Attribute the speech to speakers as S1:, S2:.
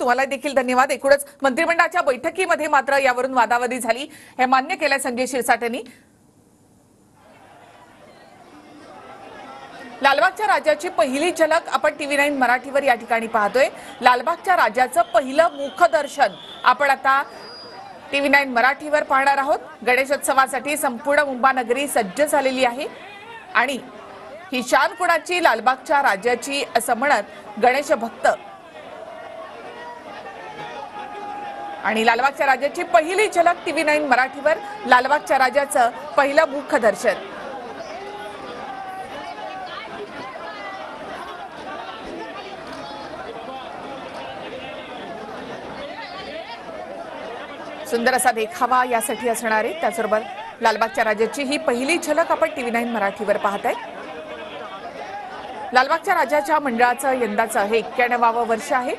S1: तुम्हाला देखील धन्यवाद। एकूणच मंत्रिमंडळाच्या बैठकीमध्ये मात्र यावरून वादावादी झाली, हे मान्य केलं संजय शिरसाट यांनी। लालबागच्या राजाची पहिली झलक आपण TV9 मराठीवर या ठिकाणी पाहतोय। लालबागच्या राजाचं पहिलं मुखदर्शन आपण आता TV9 मराठीवर पाहणार आहोत। गणेशोत्सवासाठी संपूर्ण मुंबई नगरी सज्ज झालेली आहे आणि ही शान कुणाची, लालबागच्या राजाची असं म्हणत गणेश भक्त आणि लालबागच्या राजाची पहिली झलक TV9 मराठीवर, लालबागच्या राजाचं पहिलं मुखदर्शन। सुंदर असा देखावा यासाठी असणार आहे। त्याचबरोबर लालबागच्या राजाची ही पहिली झलक आपण TV9 मराठीवर पाहताय। लालबागच्या राजाच्या मंडळाचं यंदाचं हे 91वं वर्ष आहे।